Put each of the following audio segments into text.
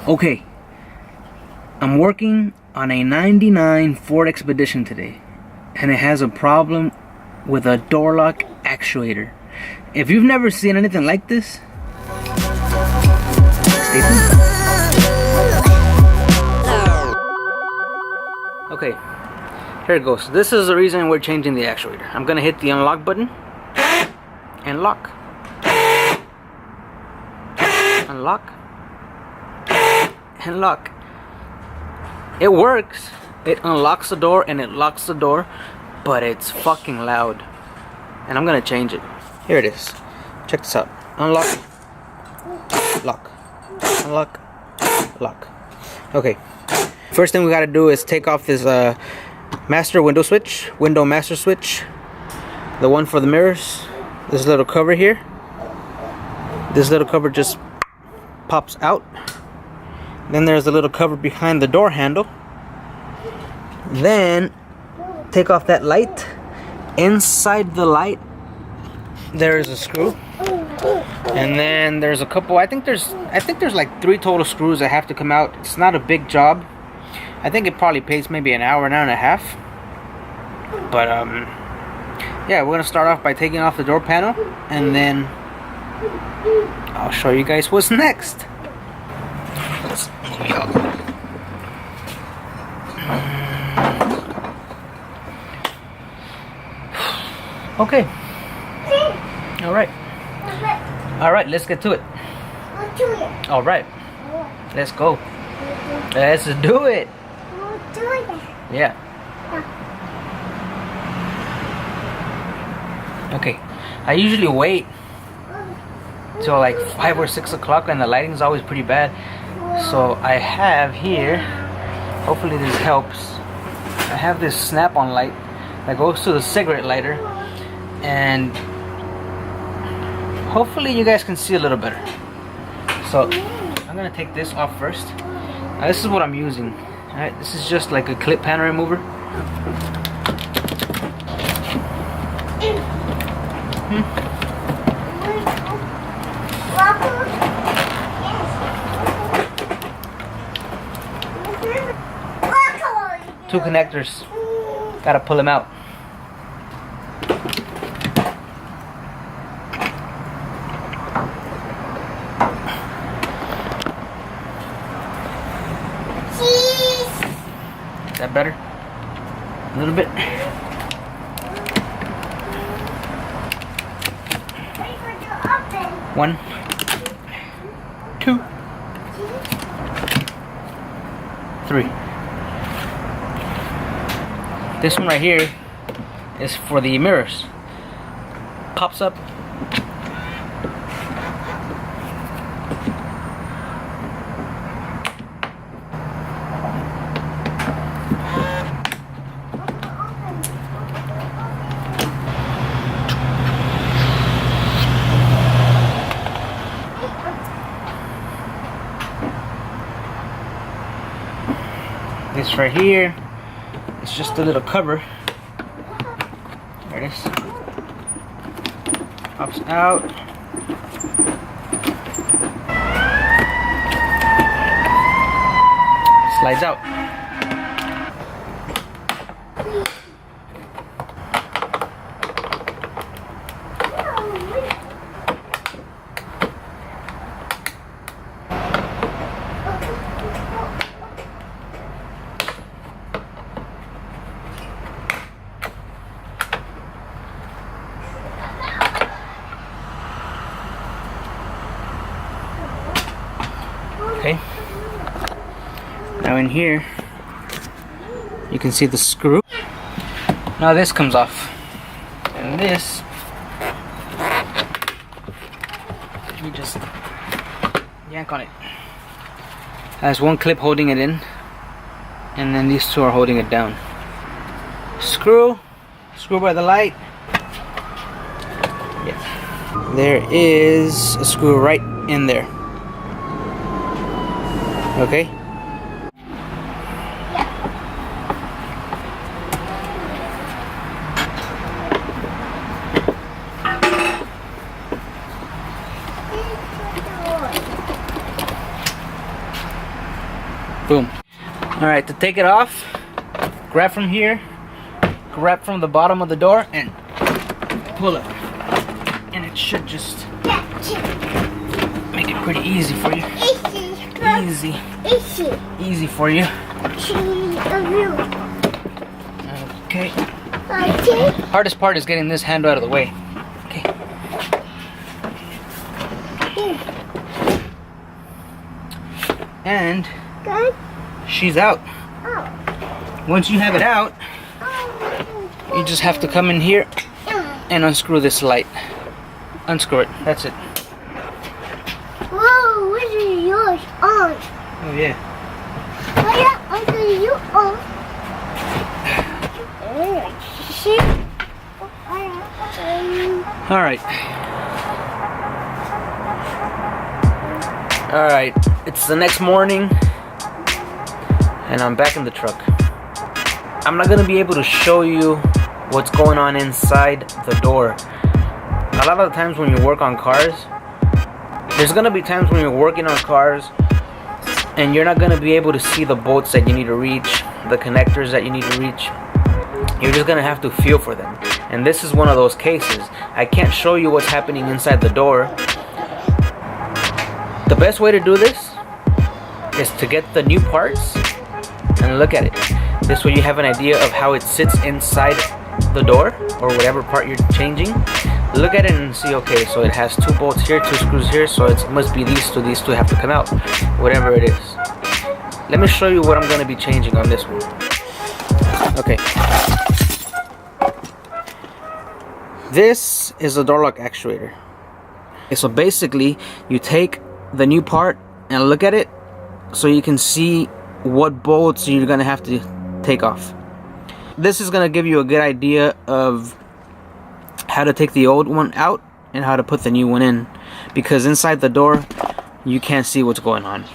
Okay, I'm working on a 99 Ford Expedition today, and it has a problem with a door lock actuator. If you've never seen anything like this, stay tuned. Okay, here it goes. This is the reason we're changing the actuator. I'm gonna hit the unlock button and lock. Unlock and lock. It works. It unlocks the door and it locks the door, but it's fucking loud. And I'm gonna change it. Here it is. Check this out. Unlock, lock, unlock, lock. Okay. First thing we gotta do is take off this master window switch, window master switch, the one for the mirrors. This little cover here. This little cover just pops out. Then there's a little cover behind the door handle. Then take off that light. Inside the light there is a screw, and then there's a couple. I think there's like 3 total screws that have to come out. It's not a big job. I think it probably takes maybe an hour and a half. But yeah, we're gonna start off by taking off the door panel, and then I'll show you guys what's next. Let's move you out. Okay. All right, let's get to it. All right, let's go. Let's do it. Yeah. Okay, I usually wait till like 5 or 6 o'clock, and the lighting is always pretty bad. So I have here, hopefully this helps, I have this snap-on light that goes to the cigarette lighter, and hopefully you guys can see a little better. So I'm gonna take this off first. Now this is what I'm using. Alright, this is just like a clip panel remover. Two connectors. Gotta pull them out. Is that better? A little bit. One, two, three. This one right here is for the mirrors. Pops up. This right here, it's just a little cover. There it is. Pops out. Slides out. Okay. Now in here, you can see the screw. Now this comes off, and this, you just yank on it. Has one clip holding it in, and then these 2 are holding it down. Screw by the light. Yeah. There is a screw right in there. Okay. Boom. Alright, to take it off, grab from here, grab from the bottom of the door, and pull it. And it should just make it pretty easy for you. Easy. Easy for you. Okay. Hardest part is getting this handle out of the way. Okay. And she's out. Once you have it out, you just have to come in here and unscrew this light. Unscrew it. That's it. Whoa, what is yours on? Oh yeah. What are you on? Alright, it's the next morning and I'm back in the truck. I'm not gonna be able to show you what's going on inside the door. A lot of the times when you work on cars, there's gonna be times when you're working on cars and you're not gonna be able to see the bolts that you need to reach, the connectors that you need to reach. You're just gonna have to feel for them. And this is one of those cases. I can't show you what's happening inside the door. The best way to do this is to get the new parts and look at it. This way you have an idea of how it sits inside the door or whatever part you're changing. Look at it and see, okay, so it has 2 bolts here, 2 screws here, so it must be these two have to come out, whatever it is. Let me show you what I'm going to be changing on this one. Okay. This is a door lock actuator. Okay, so basically, you take the new part and look at it so you can see what bolts you're going to have to take off. This is going to give you a good idea of how to take the old one out and how to put the new one in, because inside the door you can't see what's going on.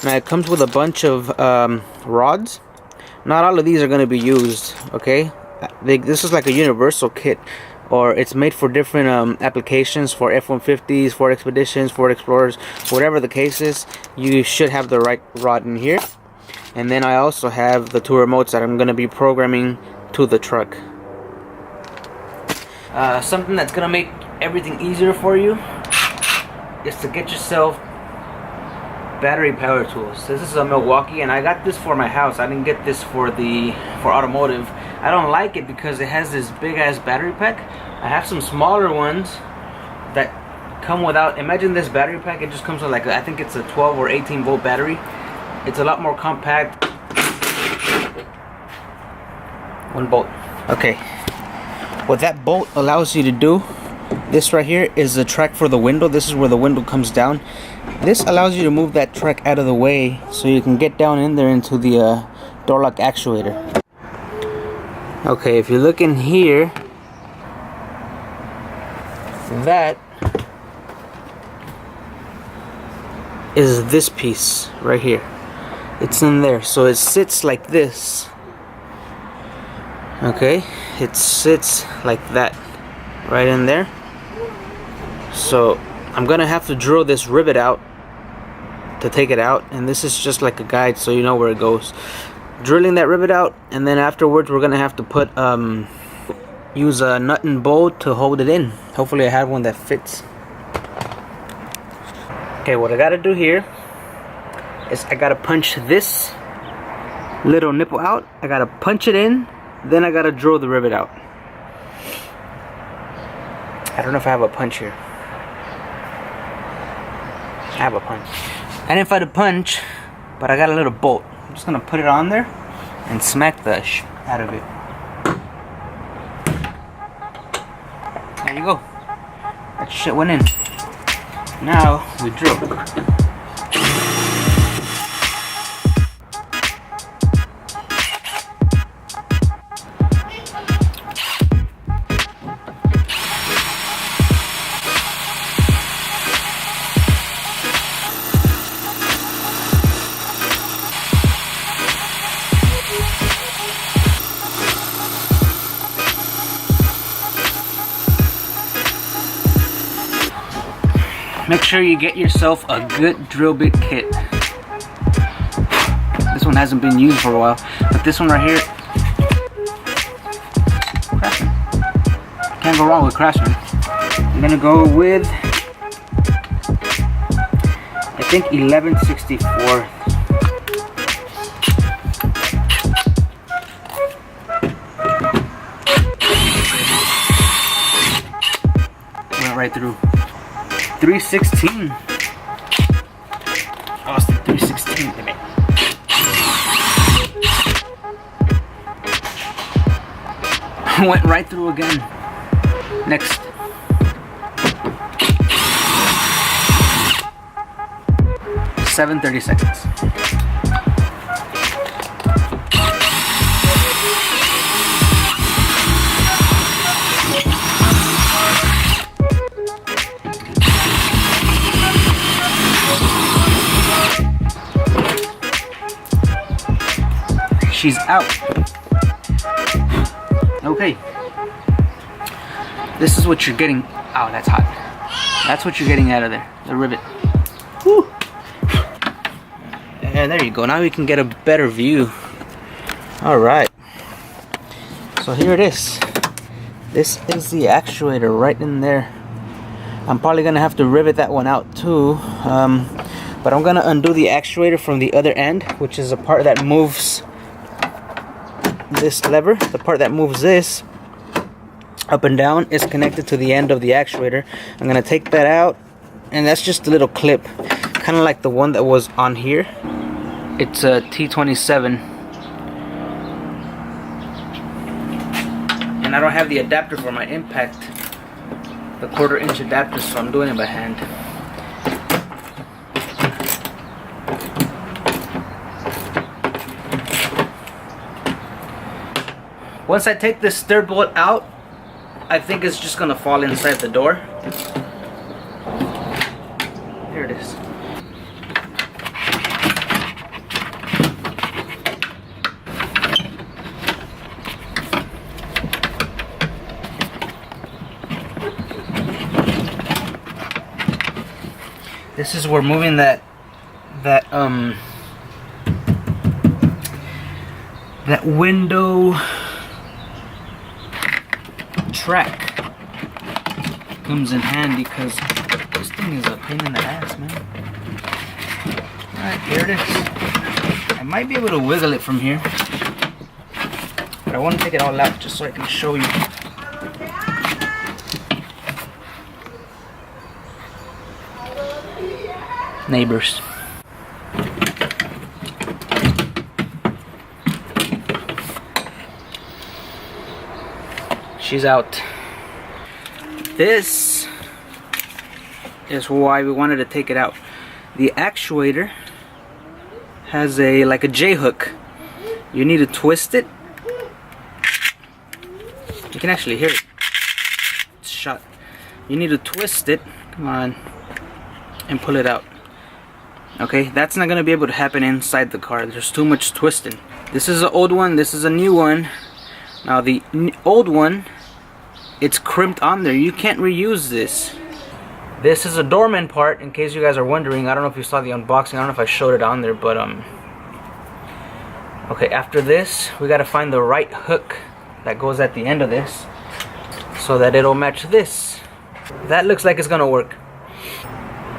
Now it comes with a bunch of rods. Not all of these are going to be used, okay? This is like a universal kit, or it's made for different applications, for F-150s, Ford Expeditions, Ford Explorers, whatever the case is. You should have the right rod in here. And then I also have the 2 remotes that I'm going to be programming to the truck. Something that's going to make everything easier for you is to get yourself battery power tools. This is a Milwaukee, and I got this for my house. I didn't get this for automotive. I don't like it because it has this big ass battery pack. I have some smaller ones that come without. Imagine this battery pack. It just comes with like I think it's a 12 or 18 volt battery. It's a lot more compact. 1 bolt. Okay. What that bolt allows you to do, this right here is the track for the window. This is where the window comes down. This allows you to move that track out of the way so you can get down in there into the door lock actuator. Okay, if you look in here, that is this piece right here. It's in there, so it sits like this. Okay, it sits like that right in there. So I'm gonna have to drill this rivet out to take it out, and this is just like a guide so you know where it goes. Drilling that rivet out, and then afterwards we're gonna have to put use a nut and bolt to hold it in. Hopefully I have one that fits. Okay, what I gotta do here is I gotta punch this little nipple out. I gotta punch it in, then I gotta drill the rivet out. I don't know if I have a punch here. I have a punch. I didn't find a punch, but I got a little bolt. I'm just gonna put it on there and smack the out of it. There you go. That shit went in. Now we drill. Make sure you get yourself a good drill bit kit. one hasn't been used for a while. But this one right here, Craftsman. Can't go wrong with Craftsman. I'm gonna go with, I think 11/64. Went right through. 316. Oh, it's the 316. Went right through again. Next. Seven 30 seconds. She's out. Okay. This is what you're getting. Oh, that's hot. That's what you're getting out of there. The rivet. Woo. And there you go. Now we can get a better view. Alright. So here it is. This is the actuator right in there. I'm probably going to have to rivet that one out too. But I'm going to undo the actuator from the other end, which is a part that moves this lever. The part that moves this up and down is connected to the end of the actuator. I'm going to take that out, and that's just a little clip, kind of like the one that was on here. It's a T27, and I don't have the adapter for my impact, the 1/4 inch adapter, so I'm doing it by hand. Once I take this third bolt out, I think it's just gonna fall inside the door. Here it is. This is where moving that window track comes in handy, because this thing is a pain in the ass, man. Alright, here it is. I might be able to wiggle it from here, but I want to take it all out just so I can show you. Neighbors. She's out. This is why we wanted to take it out. The actuator has like a J hook. You need to twist it. You can actually hear it. It's shut. You need to twist it. Come on. And pull it out. Okay, that's not gonna be able to happen inside the car. There's too much twisting. This is an old one. This is a new one. Now the old one, it's crimped on there. You can't reuse this. This is a doorman part, in case you guys are wondering. I don't know if you saw the unboxing. I don't know if I showed it on there, but okay, after this, we gotta find the right hook that goes at the end of this so that it'll match this. That looks like it's gonna work.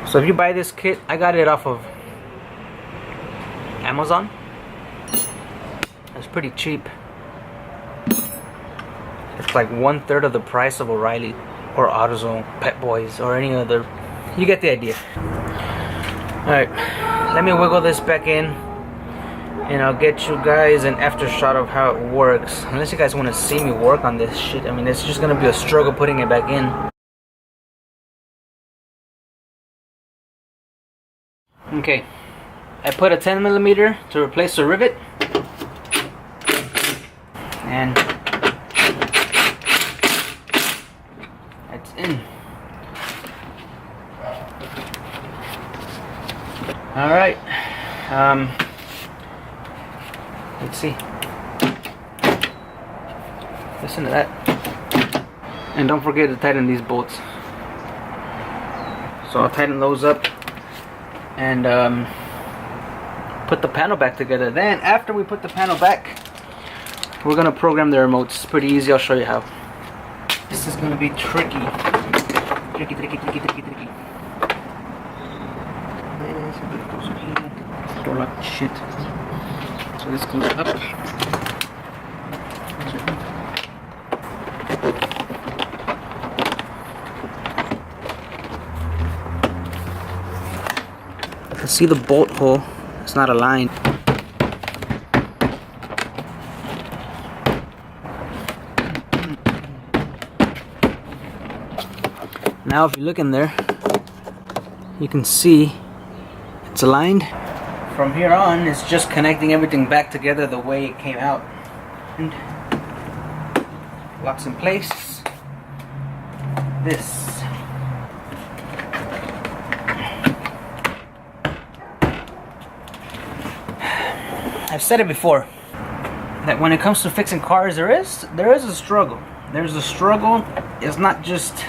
So if you buy this kit, I got it off of Amazon. It's pretty cheap. It's like 1/3 of the price of O'Reilly or AutoZone, Pet Boys, or any other. You get the idea. Alright, let me wiggle this back in, and I'll get you guys an after shot of how it works. Unless you guys want to see me work on this shit, I mean, it's just gonna be a struggle putting it back in. Okay, I put a 10mm to replace the rivet, and it's in. All right, let's see. Listen to that, and don't forget to tighten these bolts. So I'll tighten those up. And put the panel back together. Then after we put the panel back, we're gonna program the remotes. It's pretty easy. I'll show you how. This is gonna be tricky. Tricky. Door lock shit. So this goes up. You can see the bolt hole. It's not aligned. Now if you look in there, you can see it's aligned. From here on, it's just connecting everything back together the way it came out. And locks in place. This. I've said it before that when it comes to fixing cars, there is a struggle. There's a struggle. It's not just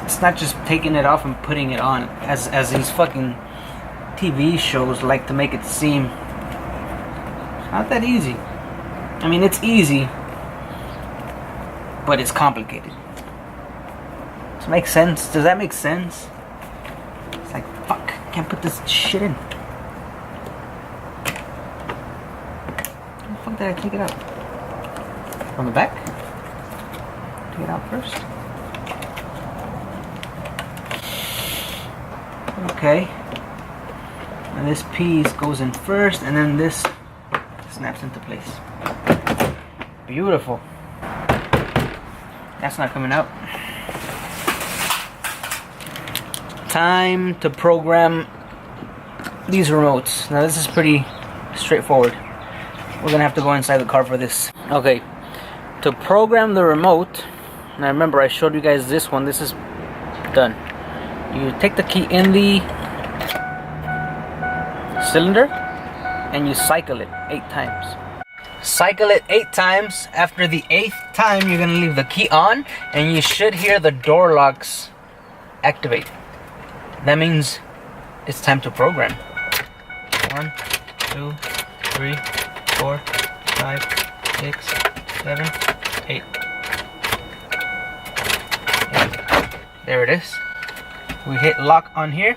it's not just taking it off and putting it on, as these fucking TV shows like to make it seem. It's not that easy. I mean, it's easy, but it's complicated. Does it make sense? Does that make sense? It's like, fuck, can't put this shit in. How the fuck did I take it out? From the back? Take it out first. Okay. And this piece goes in first, and then this snaps into place. Beautiful. That's not coming out. Time to program these remotes. Now this is pretty straightforward. We're gonna have to go inside the car for this. Okay. To program the remote, now remember I showed you guys this one. This is done. You take the key in the cylinder and you cycle it 8 times. Cycle it 8 times. After the 8th time, you're gonna leave the key on and you should hear the door locks activate. That means it's time to program. 1, 2, 3, 4, 5, 6, 7, 8. There it is. We hit lock on here.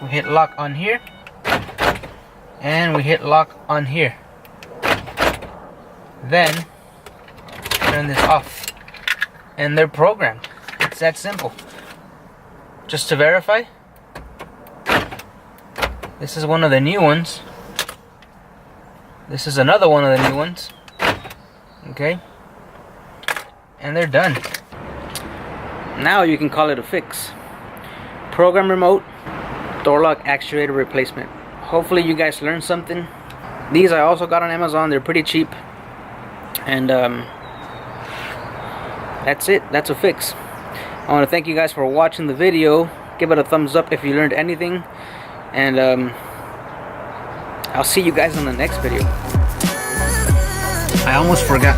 We hit lock on here. And we hit lock on here. Then turn this off. And they're programmed. It's that simple. Just to verify, this is one of the new ones. This is another one of the new ones. Okay? And they're done. Now you can call it a fix. Program remote, door lock actuator replacement. Hopefully you guys learned something. These I also got on Amazon. They're pretty cheap. And that's it. That's a fix. I want to thank you guys for watching the video. Give it a thumbs up if you learned anything. And I'll see you guys in the next video. I almost forgot.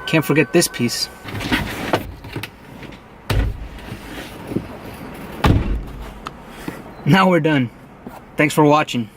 Can't forget this piece. Now we're done. Thanks for watching.